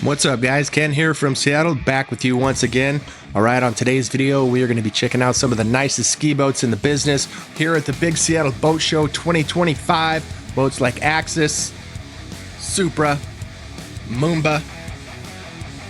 What's up guys, Ken here from Seattle, back with you once again. Alright, on today's video we are going to be checking out some of the nicest ski boats in the business here at the Big Seattle Boat Show 2025. Boats like Axis, Supra, Moomba,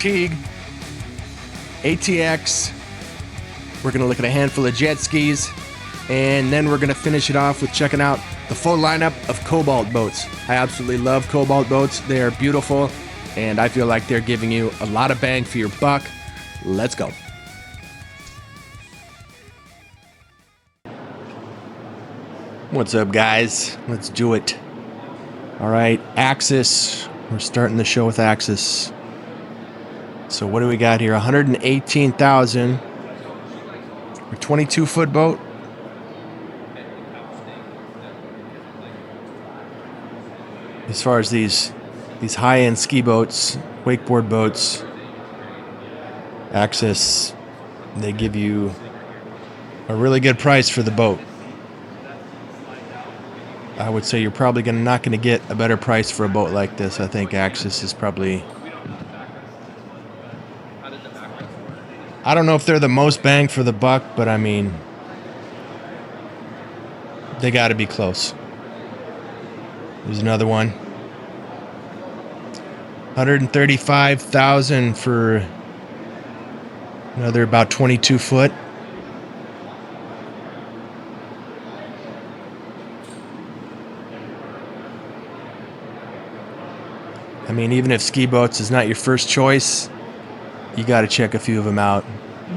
Tige, ATX. We're going to look at a handful of Jetskis, and then we're going to finish it off with checking out the full lineup of COBALT boats. I absolutely love COBALT boats. They are beautiful, and I feel like they're giving you a lot of bang for your buck. Let's go. What's up guys? Let's do it. All right, Axis. We're starting the show with Axis. So what do we got here? 118,000. A 22-foot boat. As far as these high-end ski boats, wakeboard boats, Axis, they give you a really good price for the boat. I would say you're probably not going to get a better price for a boat like this. I think Axis is probably... I don't know if they're the most bang for the buck, but I mean, they got to be close. There's another one. 135,000 for another about 22 foot. I mean, even if ski boats is not your first choice, you got to check a few of them out.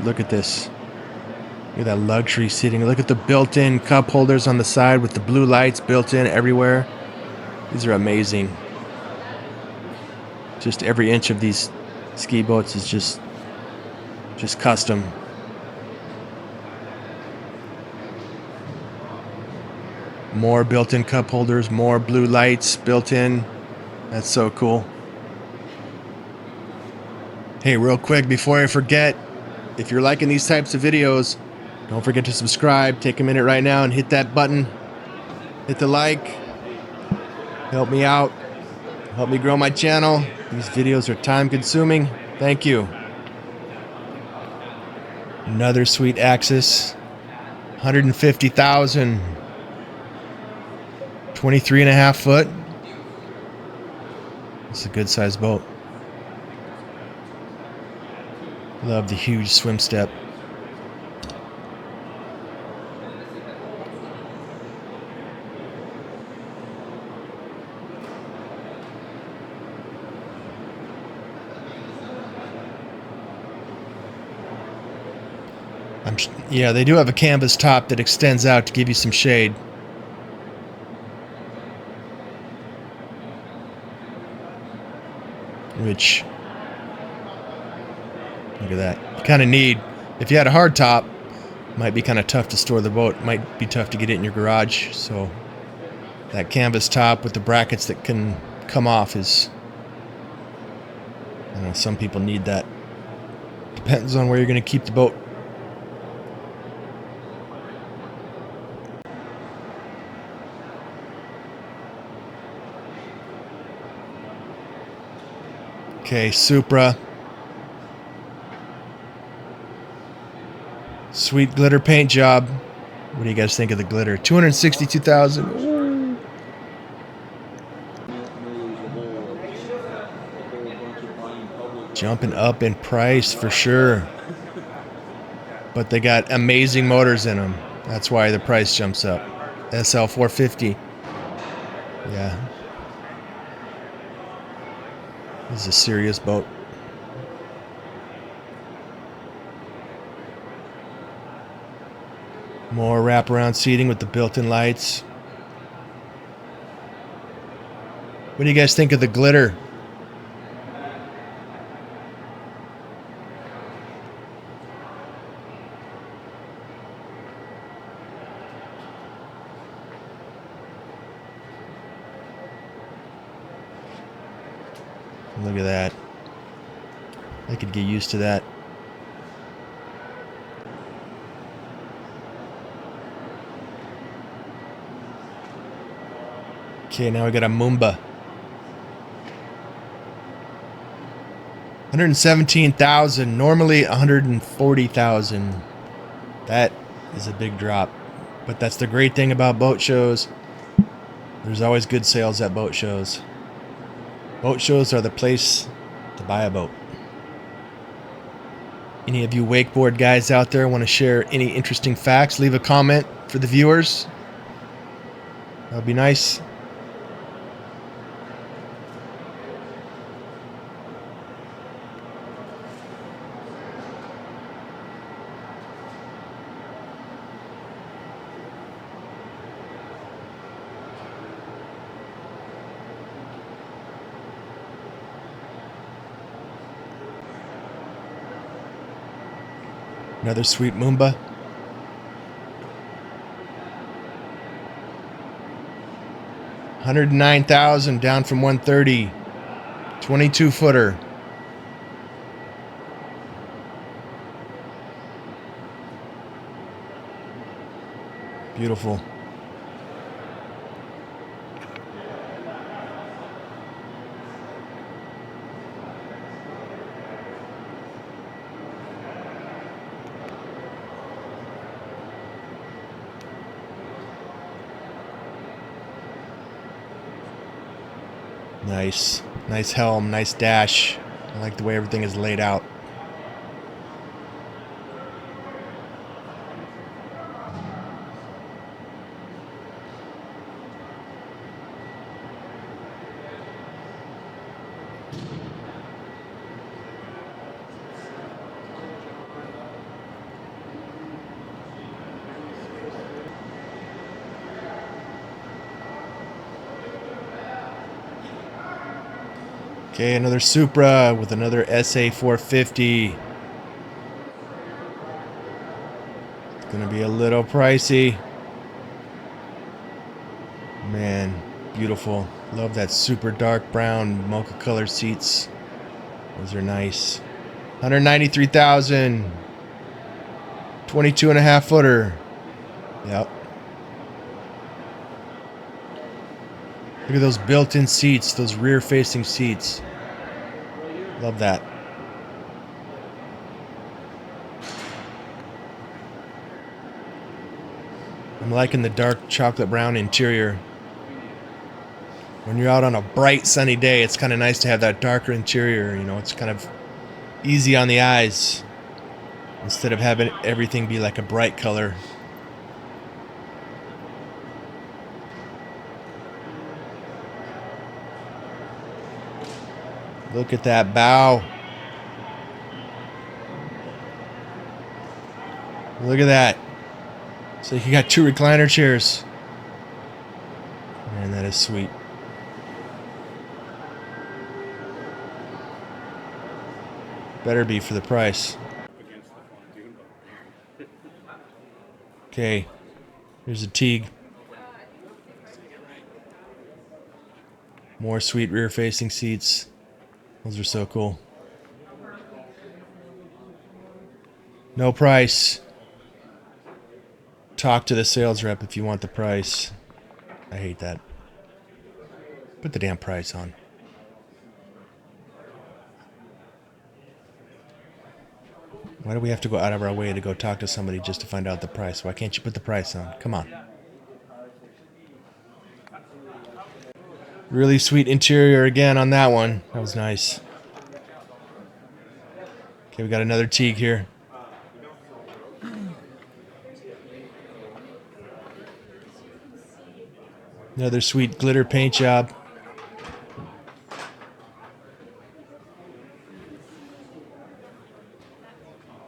Look at this. Look at that luxury seating. Look at the built-in cup holders on the side with the blue lights built in everywhere. These are amazing. Just every inch of these ski boats is just custom. More built-in cup holders, more blue lights built in. That's so cool. Hey, real quick before I forget, if you're liking these types of videos, don't forget to subscribe. Take a minute right now and hit that button. Hit the like. Help me out. Help me grow my channel. These videos are time consuming. Thank you. Another sweet Axis. 150,000. 23.5 foot. It's a good sized boat. Love the huge swim step. Yeah, they do have a canvas top that extends out to give you some shade. Which, look at that. You kind of need, if you had a hard top, it might be kind of tough to store the boat. It might be tough to get it in your garage. So that canvas top with the brackets that can come off is, I don't know, some people need that. Depends on where you're going to keep the boat. Okay, Supra. Sweet glitter paint job. What do you guys think of the glitter? 262,000. Jumping up in price for sure. But they got amazing motors in them. That's why the price jumps up. SL 450. Yeah. This is a serious boat. More wraparound seating with the built-in lights. What do you guys think of the glitter? Look at that. I could get used to that. Okay, now we got a Moomba. 117,000, normally 140,000. That is a big drop. But that's the great thing about boat shows. There's always good sales at boat shows. Boat shows are the place to buy a boat. Any of you wakeboard guys out there want to share any interesting facts? Leave a comment for the viewers. That would be nice. Another sweet Moomba. $109,000 down from 130. 22 footer. Beautiful. Nice. Nice helm, nice dash. I like the way everything is laid out. Okay, another Supra with another SA450. It's gonna be a little pricey. Man, beautiful. Love that super dark brown mocha color seats. Those are nice. 193,000. 22.5 footer. Yep. Look at those built-in seats, those rear-facing seats. Love that. I'm liking the dark chocolate brown interior. When you're out on a bright sunny day, it's kind of nice to have that darker interior. You know, it's kind of easy on the eyes instead of having everything be like a bright color. Look at that bow. Look at that. So you got 2 recliner chairs. Man, that is sweet. Better be for the price. Okay. Here's a Tige. More sweet rear-facing seats. Those are so cool. No price. Talk to the sales rep if you want the price. I hate that. Put the damn price on. Why do we have to go out of our way to go talk to somebody just to find out the price? Why can't you put the price on? Come on. Really sweet interior again on that one. That was nice. Okay, we got another Tige here. Another sweet glitter paint job.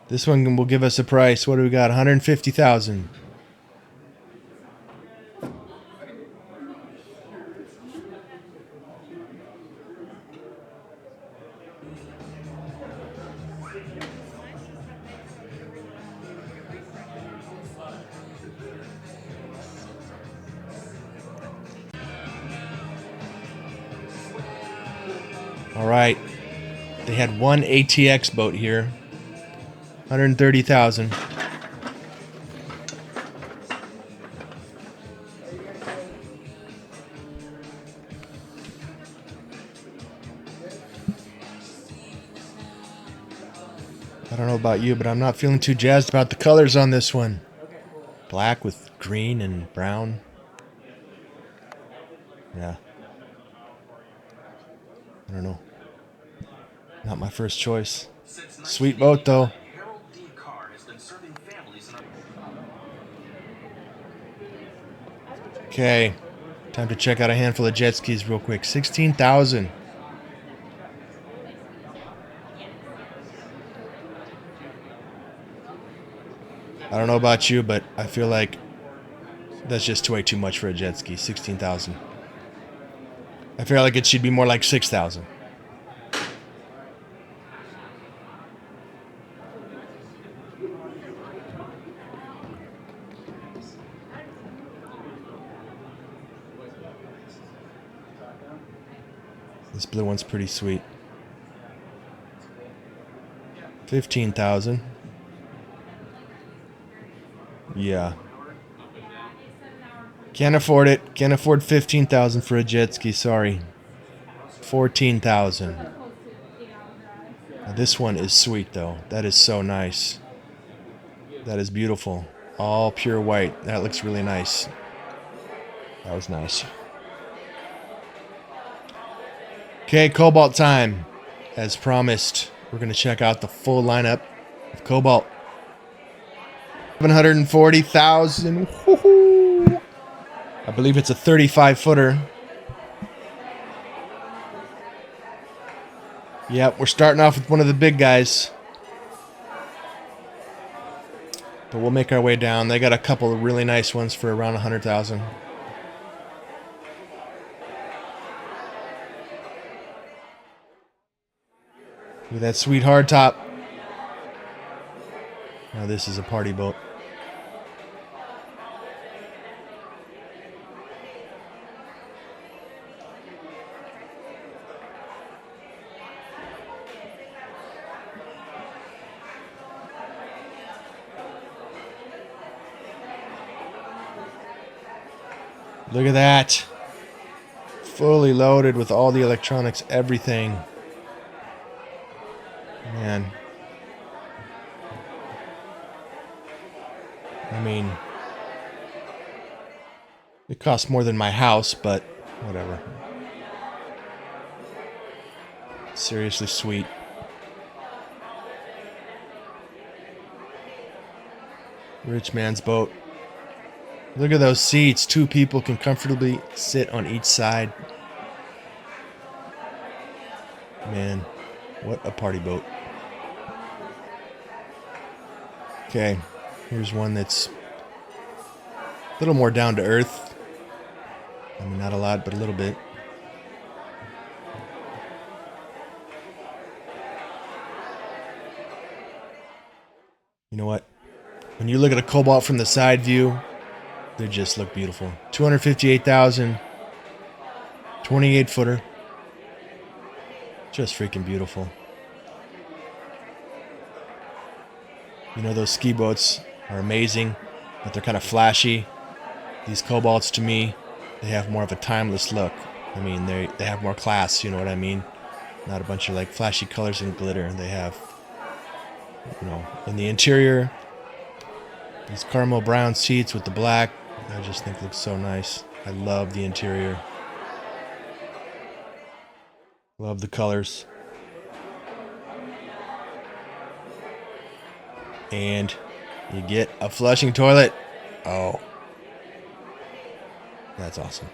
This one will give us a price. What do we got? 150,000. All right. They had one ATX boat here. 130,000. I don't know about you, but I'm not feeling too jazzed about the colors on this one. Black with green and brown. Yeah. I don't know. Not my first choice. Sweet boat, though. Okay. Time to check out a handful of Jetskis real quick. 16,000. I don't know about you, but I feel like that's just way too much for a jet ski. 16,000. I feel like it should be more like 6,000. This blue one's pretty sweet. 15,000. Yeah. Can't afford it. Can't afford 15,000 for a jet ski. Sorry. 14,000. This one is sweet though. That is so nice. That is beautiful. All pure white. That looks really nice. That was nice. Okay, Cobalt time. As promised, we're going to check out the full lineup of Cobalt. 740,000. I believe it's a 35-footer. Yep, we're starting off with one of the big guys. But we'll make our way down. They got a couple of really nice ones for around 100,000. Look at that sweet hardtop. Now this is a party boat. Look at that. Fully loaded with all the electronics, everything. Man. I mean, it costs more than my house, but whatever. Seriously sweet. Rich man's boat. Look at those seats. 2 people can comfortably sit on each side. Man, what a party boat. Okay, here's one that's a little more down to earth. I mean, not a lot, but a little bit. You know what? When you look at a Cobalt from the side view, they just look beautiful. 258,000. 28-footer. Just freaking beautiful. You know, those ski boats are amazing, but they're kind of flashy. These Cobalts, to me, they have more of a timeless look. I mean, they have more class, you know what I mean? Not a bunch of like flashy colors and glitter. They have, you know, in the interior, these caramel brown seats with the black, I just think looks so nice. I love the interior. Love the colors. And you get a flushing toilet. Oh. That's awesome.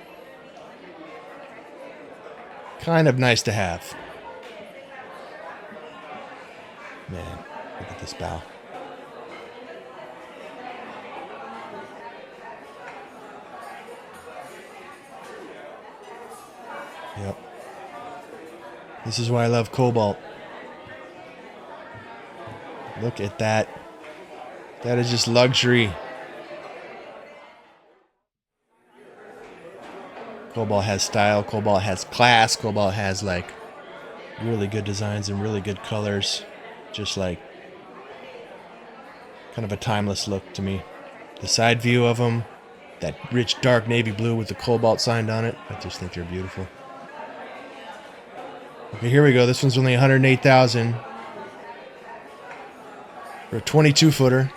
Kind of nice to have. Man, look at this bow. Yep. This is why I love Cobalt. Look at that. That is just luxury. Cobalt has style. Cobalt has class. Cobalt has like really good designs and really good colors. Just like kind of a timeless look to me. The side view of them, that rich dark navy blue with the Cobalt signed on it. I just think they're beautiful. Okay, here we go. This one's only 108,000. for a 22 footer.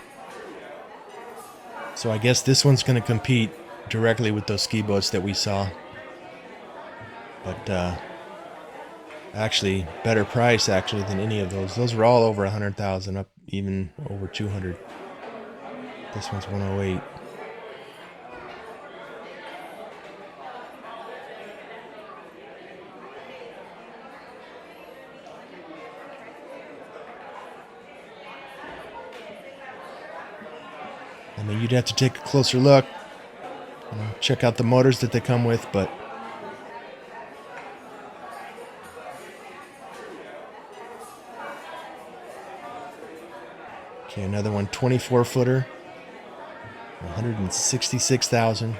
So I guess this one's going to compete directly with those ski boats that we saw. But actually, better price actually than any of those. Those were all over 100,000, up even over 200. This one's 108. I mean, you'd have to take a closer look, check out the motors that they come with, but okay, another one, 24 footer, 166,000.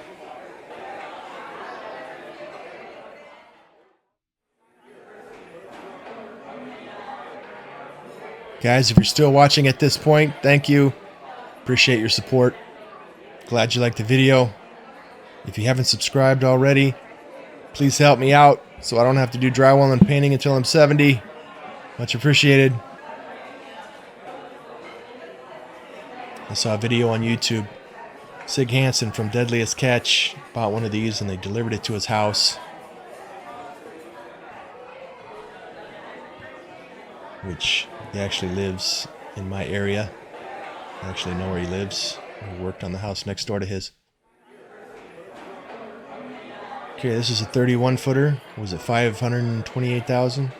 Guys, if you're still watching at this point, thank you. Appreciate your support. Glad you liked the video. If you haven't subscribed already, please help me out so I don't have to do drywall and painting until I'm 70. Much appreciated. I saw a video on YouTube. Sig Hansen from Deadliest Catch bought one of these and they delivered it to his house, which he actually lives in my area. I actually know where he lives. I worked on the house next door to his. Okay, this is a 31 footer. Was it 528,000?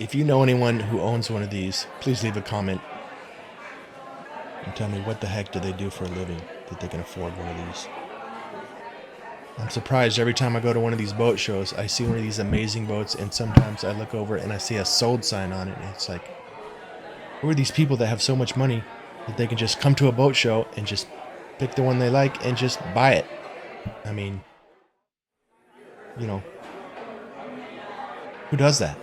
If you know anyone who owns one of these, please leave a comment and tell me what the heck do they do for a living that they can afford one of these. I'm surprised every time I go to one of these boat shows, I see one of these amazing boats, and sometimes I look over and I see a sold sign on it, and it's like, who are these people that have so much money that they can just come to a boat show and just pick the one they like and just buy it? I mean, you know, who does that?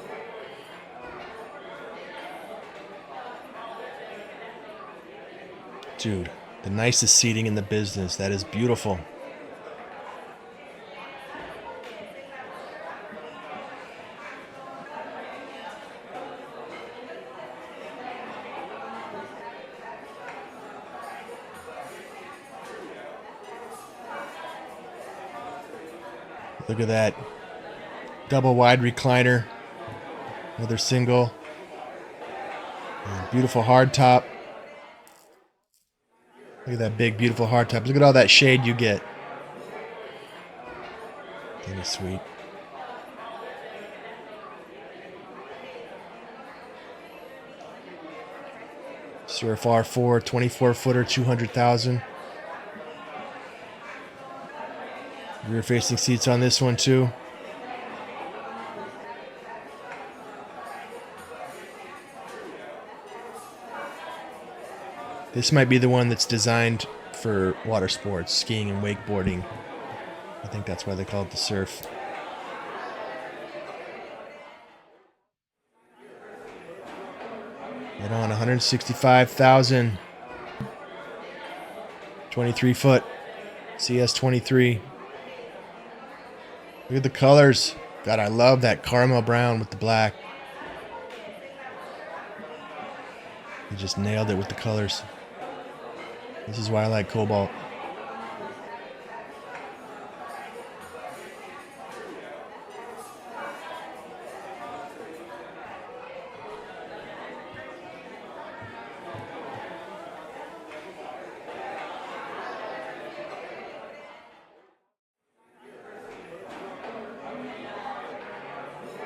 Dude, the nicest seating in the business. That is beautiful. Look at that. Double wide recliner. Another single. And beautiful hardtop. Look at that big, beautiful hardtop. Look at all that shade you get. That is sweet. Surf R4, 24 footer, 200,000. Rear facing seats on this one too. This might be the one that's designed for water sports, skiing and wakeboarding. I think that's why they call it the Surf. Right on, 165,000. 23 foot, CS23. Look at the colors. God, I love that caramel brown with the black. He just nailed it with the colors. This is why I like Cobalt.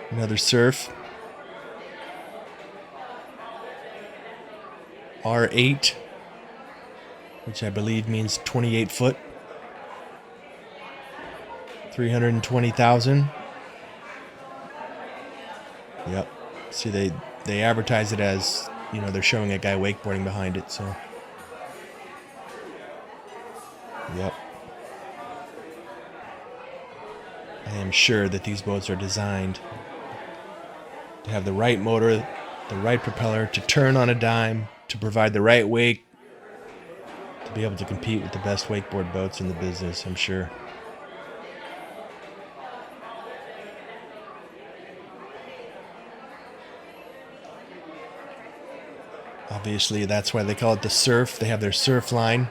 Another Surf. R8, which I believe means 28 foot. 320,000. Yep. See, they advertise it as, you know, they're showing a guy wakeboarding behind it, so. Yep. I am sure that these boats are designed to have the right motor, the right propeller, to turn on a dime, to provide the right wake, to be able to compete with the best wakeboard boats in the business, I'm sure. Obviously, that's why they call it the Surf. They have their Surf line.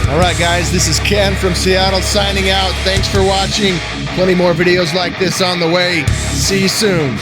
All right, guys, this is Ken from Seattle signing out. Thanks for watching. Plenty more videos like this on the way. See you soon.